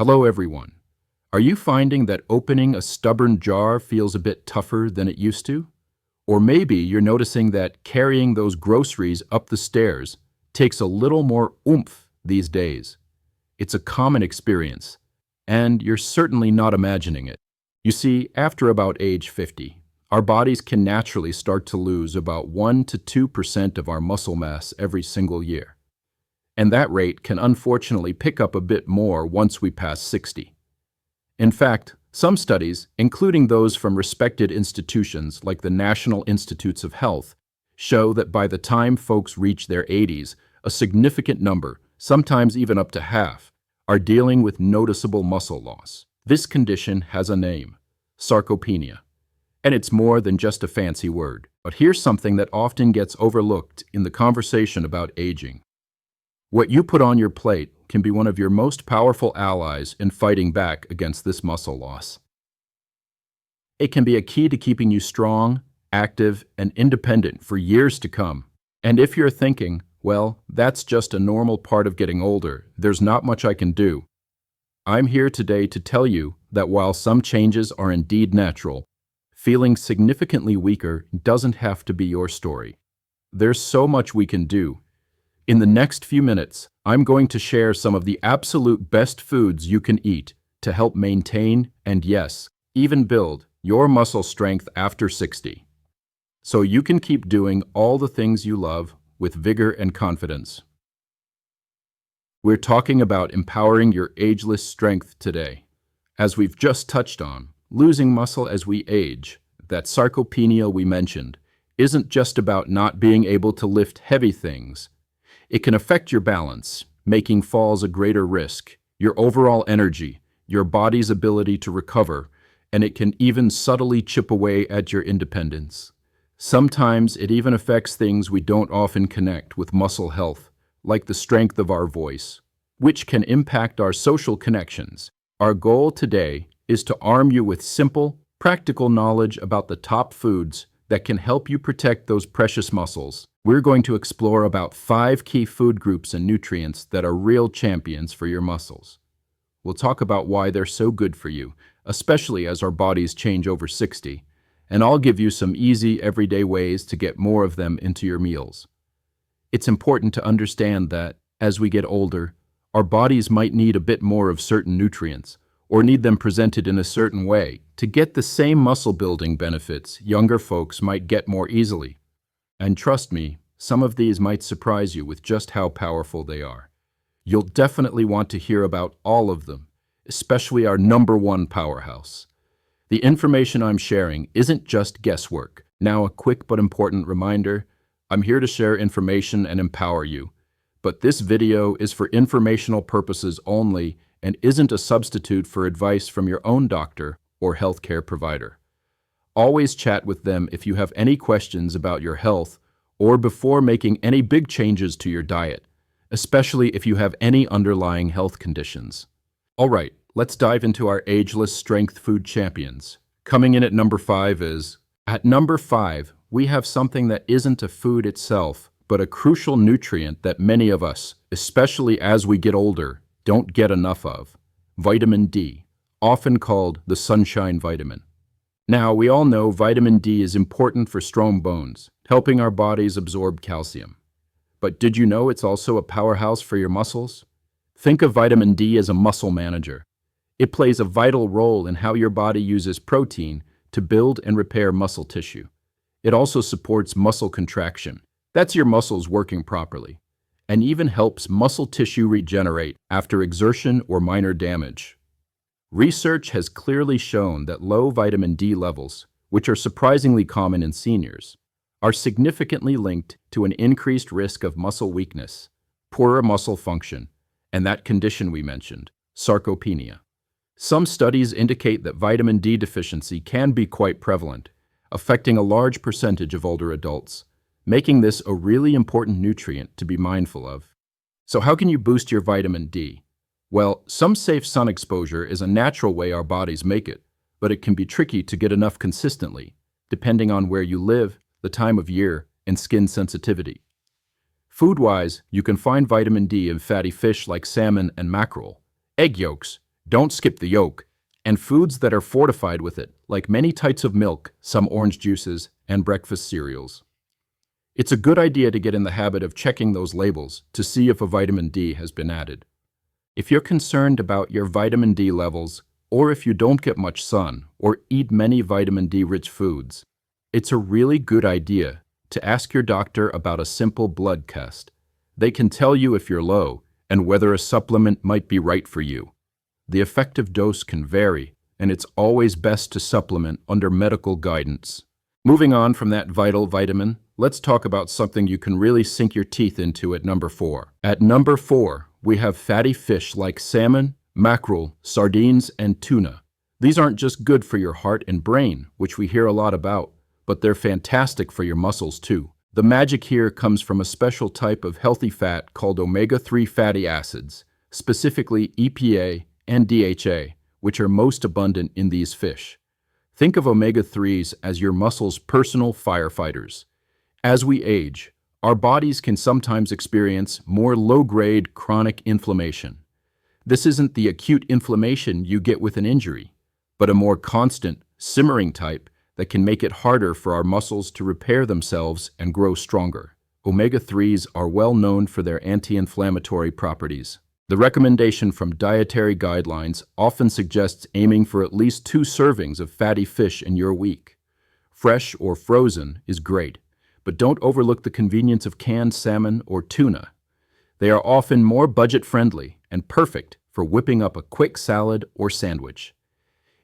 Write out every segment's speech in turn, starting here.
Hello everyone. Are you finding that opening a stubborn jar feels a bit tougher than it used to? Or maybe you're noticing that carrying those groceries up the stairs takes a little more oomph these days. It's a common experience, and you're certainly not imagining it. You see, after about age 50, our bodies can naturally start to lose about 1 to 2% of our muscle mass every single year. And that rate can unfortunately pick up a bit more once we pass 60. In fact, some studies, including those from respected institutions like the National Institutes of Health, show that by the time folks reach their 80s, a significant number, sometimes even up to half, are dealing with noticeable muscle loss. This condition has a name, sarcopenia, and it's more than just a fancy word. But here's something that often gets overlooked in the conversation about aging. What you put on your plate can be one of your most powerful allies in fighting back against this muscle loss. It can be a key to keeping you strong, active, and independent for years to come. And if you're thinking, well, that's just a normal part of getting older, there's not much I can do, I'm here today to tell you that while some changes are indeed natural, feeling significantly weaker doesn't have to be your story. There's so much we can do. In the next few minutes, I'm going to share some of the absolute best foods you can eat to help maintain and, yes, even build your muscle strength after 60. So you can keep doing all the things you love with vigor and confidence. We're talking about empowering your ageless strength today. As we've just touched on, losing muscle as we age, that sarcopenia we mentioned, isn't just about not being able to lift heavy things. It can affect your balance, making falls a greater risk, your overall energy, your body's ability to recover, and it can even subtly chip away at your independence. Sometimes it even affects things we don't often connect with muscle health, like the strength of our voice, which can impact our social connections. Our goal today is to arm you with simple, practical knowledge about the top foods that can help you protect those precious muscles. We're going to explore about 5 key food groups and nutrients that are real champions for your muscles. We'll talk about why they're so good for you, especially as our bodies change over 60, and I'll give you some easy, everyday ways to get more of them into your meals. It's important to understand that, as we get older, our bodies might need a bit more of certain nutrients, or need them presented in a certain way to get the same muscle-building benefits younger folks might get more easily. And trust me, some of these might surprise you with just how powerful they are. You'll definitely want to hear about all of them, especially our #1 powerhouse. The information I'm sharing isn't just guesswork. Now, a quick but important reminder, I'm here to share information and empower you. But this video is for informational purposes only and isn't a substitute for advice from your own doctor or healthcare provider. Always chat with them if you have any questions about your health or before making any big changes to your diet, especially if you have any underlying health conditions. All right, let's dive into our ageless strength food champions. Coming in at number 5 is, at number 5, we have something that isn't a food itself, but a crucial nutrient that many of us, especially as we get older, don't get enough of: vitamin D, often called the sunshine vitamin. Now, we all know vitamin D is important for strong bones, helping our bodies absorb calcium. But did you know it's also a powerhouse for your muscles? Think of vitamin D as a muscle manager. It plays a vital role in how your body uses protein to build and repair muscle tissue. It also supports muscle contraction. That's your muscles working properly, and even helps muscle tissue regenerate after exertion or minor damage. Research has clearly shown that low vitamin D levels, which are surprisingly common in seniors, are significantly linked to an increased risk of muscle weakness, poorer muscle function, and that condition we mentioned, sarcopenia. Some studies indicate that vitamin D deficiency can be quite prevalent, affecting a large percentage of older adults, making this a really important nutrient to be mindful of. So how can you boost your vitamin D? Well, some safe sun exposure is a natural way our bodies make it, but it can be tricky to get enough consistently, depending on where you live, the time of year, and skin sensitivity. Food-wise, you can find vitamin D in fatty fish like salmon and mackerel, egg yolks, Don't skip the yolk, and foods that are fortified with it, like many types of milk, some orange juices, and breakfast cereals. It's a good idea to get in the habit of checking those labels to see if a vitamin D has been added. If you're concerned about your vitamin D levels, or if you don't get much sun or eat many vitamin D-rich foods, it's a really good idea to ask your doctor about a simple blood test. They can tell you if you're low and whether a supplement might be right for you. The effective dose can vary, and it's always best to supplement under medical guidance. Moving on from that vital vitamin, let's talk about something you can really sink your teeth into at number 4. At number 4, we have fatty fish like salmon, mackerel, sardines, and tuna. These aren't just good for your heart and brain, which we hear a lot about, but they're fantastic for your muscles too. The magic here comes from a special type of healthy fat called omega-3 fatty acids, specifically EPA and DHA, which are most abundant in these fish. Think of omega-3s as your muscles' personal firefighters. As we age, our bodies can sometimes experience more low-grade chronic inflammation. This isn't the acute inflammation you get with an injury, but a more constant, simmering type that can make it harder for our muscles to repair themselves and grow stronger. Omega-3s are well known for their anti-inflammatory properties. The recommendation from dietary guidelines often suggests aiming for at least 2 servings of fatty fish in your week. Fresh or frozen is great, but don't overlook the convenience of canned salmon or tuna. They are often more budget-friendly and perfect for whipping up a quick salad or sandwich.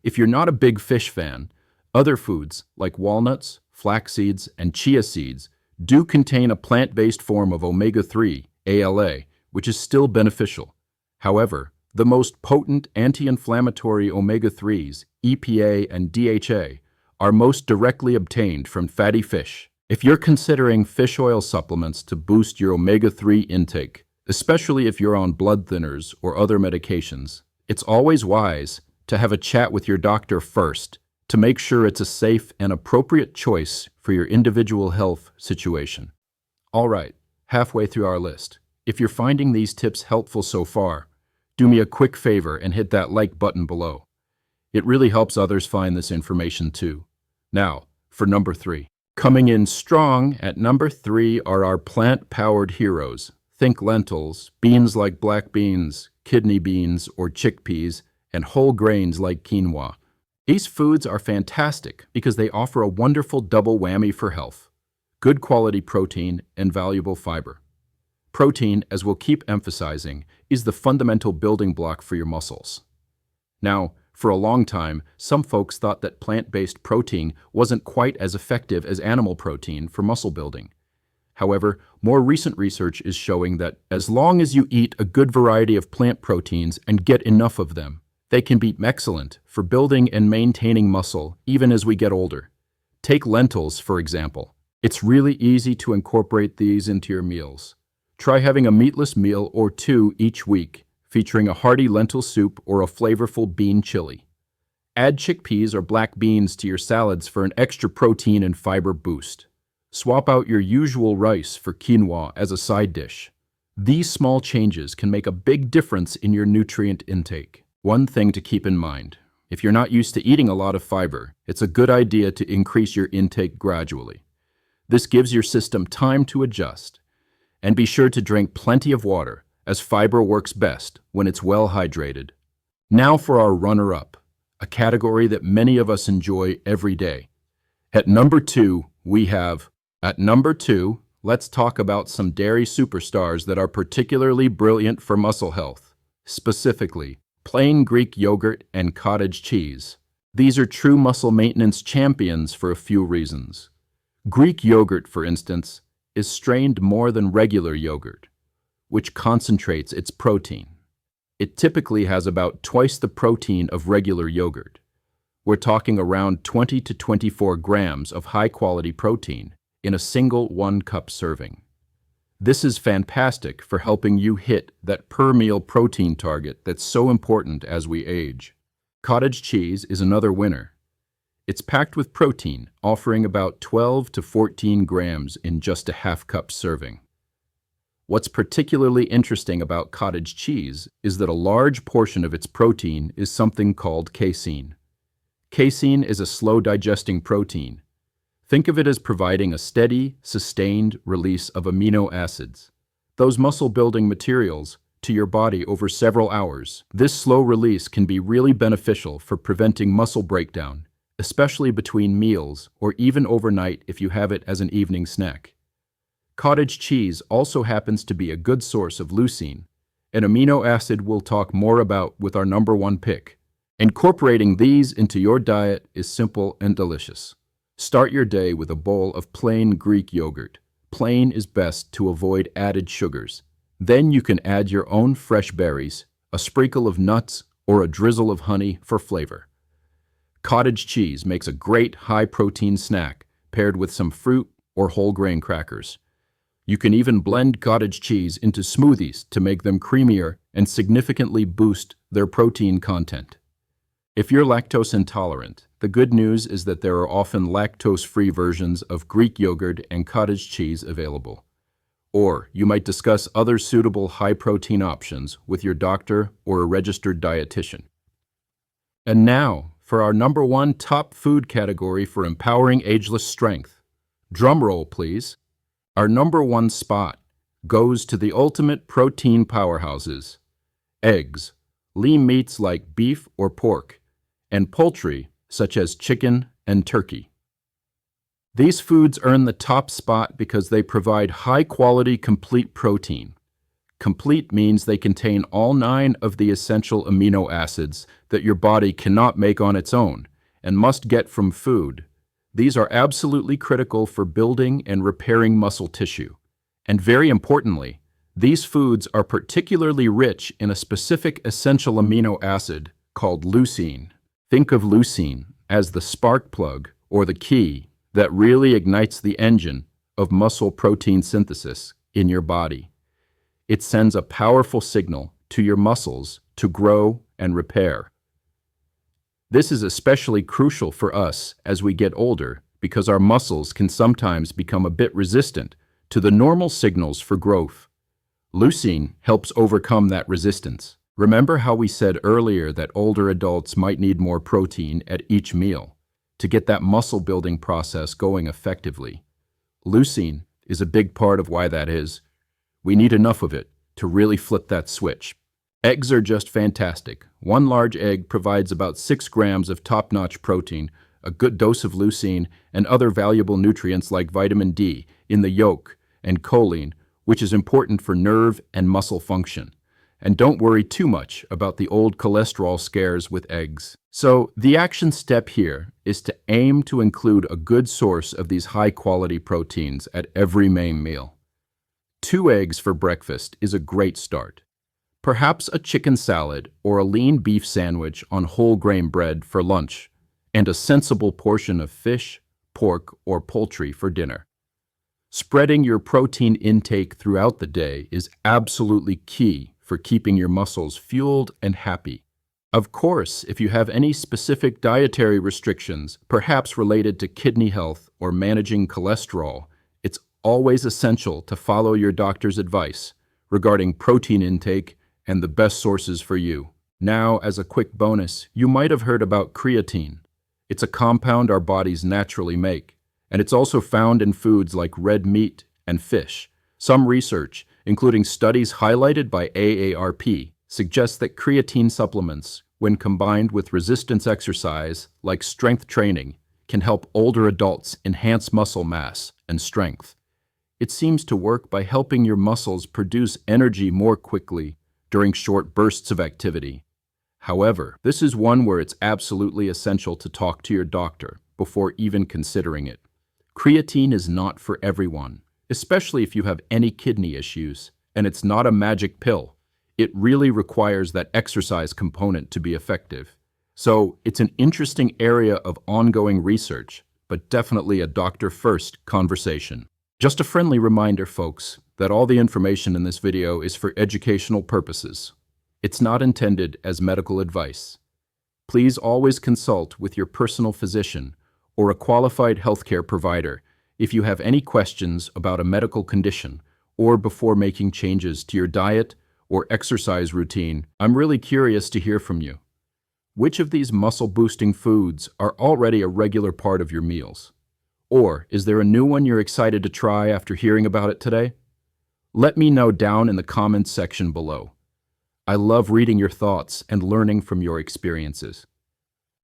If you're not a big fish fan, other foods like walnuts, flax seeds, and chia seeds do contain a plant-based form of omega-3, ALA, which is still beneficial. However, the most potent anti-inflammatory omega-3s, EPA and DHA, are most directly obtained from fatty fish. If you're considering fish oil supplements to boost your omega-3 intake, especially if you're on blood thinners or other medications, it's always wise to have a chat with your doctor first to make sure it's a safe and appropriate choice for your individual health situation. All right, halfway through our list. If you're finding these tips helpful so far, do me a quick favor and hit that like button below. It really helps others find this information too. Now, for number 3. Coming in strong at number 3 are our plant-powered heroes. Think lentils, beans like black beans, kidney beans or chickpeas, and whole grains like quinoa. These foods are fantastic because they offer a wonderful double whammy for health: good quality protein and valuable fiber. Protein, as we'll keep emphasizing, is the fundamental building block for your muscles. Now, for a long time, some folks thought that plant-based protein wasn't quite as effective as animal protein for muscle building. However, more recent research is showing that as long as you eat a good variety of plant proteins and get enough of them, they can be excellent for building and maintaining muscle even as we get older. Take lentils, for example. It's really easy to incorporate these into your meals. Try having a meatless meal or 2 each week, featuring a hearty lentil soup or a flavorful bean chili. Add chickpeas or black beans to your salads for an extra protein and fiber boost. Swap out your usual rice for quinoa as a side dish. These small changes can make a big difference in your nutrient intake. One thing to keep in mind: if you're not used to eating a lot of fiber, it's a good idea to increase your intake gradually. This gives your system time to adjust. And be sure to drink plenty of water, as fiber works best when it's well hydrated. Now for our runner-up, a category that many of us enjoy every day. At number 2, let's talk about some dairy superstars that are particularly brilliant for muscle health, specifically plain Greek yogurt and cottage cheese. These are true muscle maintenance champions for a few reasons. Greek yogurt, for instance, is strained more than regular yogurt, which concentrates its protein. It typically has about twice the protein of regular yogurt. We're talking around 20 to 24 grams of high-quality protein in a single 1-cup serving. This is fantastic for helping you hit that per-meal protein target that's so important as we age. Cottage cheese is another winner. It's packed with protein, offering about 12 to 14 grams in just a half-cup serving. What's particularly interesting about cottage cheese is that a large portion of its protein is something called casein. Casein is a slow-digesting protein. Think of it as providing a steady, sustained release of amino acids, those muscle-building materials, to your body over several hours. This slow release can be really beneficial for preventing muscle breakdown, especially between meals or even overnight if you have it as an evening snack. Cottage cheese also happens to be a good source of leucine, an amino acid we'll talk more about with our number one pick. Incorporating these into your diet is simple and delicious. Start your day with a bowl of plain Greek yogurt. Plain is best to avoid added sugars. Then you can add your own fresh berries, a sprinkle of nuts, or a drizzle of honey for flavor. Cottage cheese makes a great high-protein snack paired with some fruit or whole grain crackers. You can even blend cottage cheese into smoothies to make them creamier and significantly boost their protein content. If you're lactose intolerant, the good news is that there are often lactose-free versions of Greek yogurt and cottage cheese available. Or you might discuss other suitable high-protein options with your doctor or a registered dietitian. And now, for our number one top food category for empowering ageless strength. Drum roll, please. Our number one spot goes to the ultimate protein powerhouses: eggs, lean meats like beef or pork, and poultry such as chicken and turkey. These foods earn the top spot because they provide high-quality complete protein. Complete means they contain all 9 of the essential amino acids that your body cannot make on its own and must get from food. These are absolutely critical for building and repairing muscle tissue. And very importantly, these foods are particularly rich in a specific essential amino acid called leucine. Think of leucine as the spark plug or the key that really ignites the engine of muscle protein synthesis in your body. It sends a powerful signal to your muscles to grow and repair. This is especially crucial for us as we get older because our muscles can sometimes become a bit resistant to the normal signals for growth. Leucine helps overcome that resistance. Remember how we said earlier that older adults might need more protein at each meal to get that muscle building process going effectively? Leucine is a big part of why that is. We need enough of it to really flip that switch. Eggs are just fantastic. One large egg provides about 6 grams of top-notch protein, a good dose of leucine, and other valuable nutrients like vitamin D in the yolk and choline, which is important for nerve and muscle function. And don't worry too much about the old cholesterol scares with eggs. So the action step here is to aim to include a good source of these high-quality proteins at every main meal. 2 eggs for breakfast is a great start. Perhaps a chicken salad or a lean beef sandwich on whole grain bread for lunch, and a sensible portion of fish, pork, or poultry for dinner. Spreading your protein intake throughout the day is absolutely key for keeping your muscles fueled and happy. Of course, if you have any specific dietary restrictions, perhaps related to kidney health or managing cholesterol, it's always essential to follow your doctor's advice regarding protein intake and the best sources for you. Now, as a quick bonus, you might have heard about creatine. It's a compound our bodies naturally make, and it's also found in foods like red meat and fish. Some research, including studies highlighted by AARP, suggests that creatine supplements, when combined with resistance exercise like strength training, can help older adults enhance muscle mass and strength. It seems to work by helping your muscles produce energy more quickly during short bursts of activity. However, this is one where it's absolutely essential to talk to your doctor before even considering it. Creatine is not for everyone, especially if you have any kidney issues, and it's not a magic pill. It really requires that exercise component to be effective. So it's an interesting area of ongoing research, but definitely a doctor-first conversation. Just a friendly reminder, folks, that all the information in this video is for educational purposes. It's not intended as medical advice. Please always consult with your personal physician or a qualified healthcare provider if you have any questions about a medical condition or before making changes to your diet or exercise routine, I'm really curious to hear from you. Which of these muscle-boosting foods are already a regular part of your meals? Or is there a new one you're excited to try after hearing about it today? Let me know down in the comments section below. I love reading your thoughts and learning from your experiences.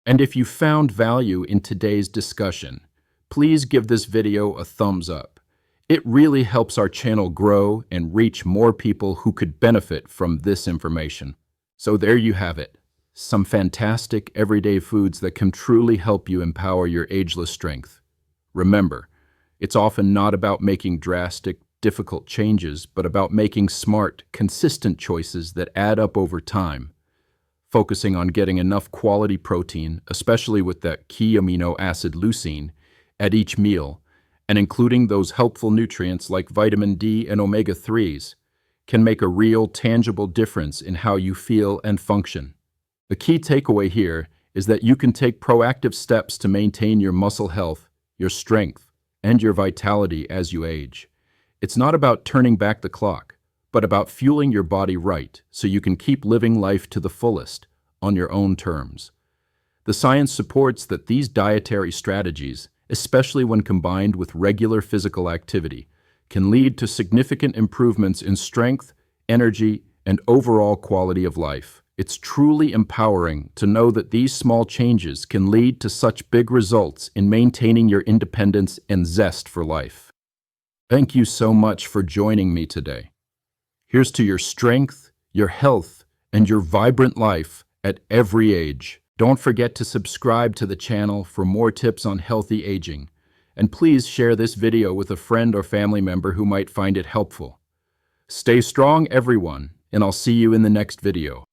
And if you found value in today's discussion, please give this video a thumbs up. It really helps our channel grow and reach more people who could benefit from this information. So there you have it, some fantastic everyday foods that can truly help you empower your ageless strength. Remember, it's often not about making drastic, difficult changes, but about making smart, consistent choices that add up over time. Focusing on getting enough quality protein, especially with that key amino acid leucine, at each meal, and including those helpful nutrients like vitamin D and omega-3s, can make a real, tangible difference in how you feel and function. The key takeaway here is that you can take proactive steps to maintain your muscle health, your strength, and your vitality as you age. It's not about turning back the clock, but about fueling your body right so you can keep living life to the fullest on your own terms. The science supports that these dietary strategies, especially when combined with regular physical activity, can lead to significant improvements in strength, energy, and overall quality of life. It's truly empowering to know that these small changes can lead to such big results in maintaining your independence and zest for life. Thank you so much for joining me today. Here's to your strength, your health, and your vibrant life at every age. Don't forget to subscribe to the channel for more tips on healthy aging. And please share this video with a friend or family member who might find it helpful. Stay strong, everyone, and I'll see you in the next video.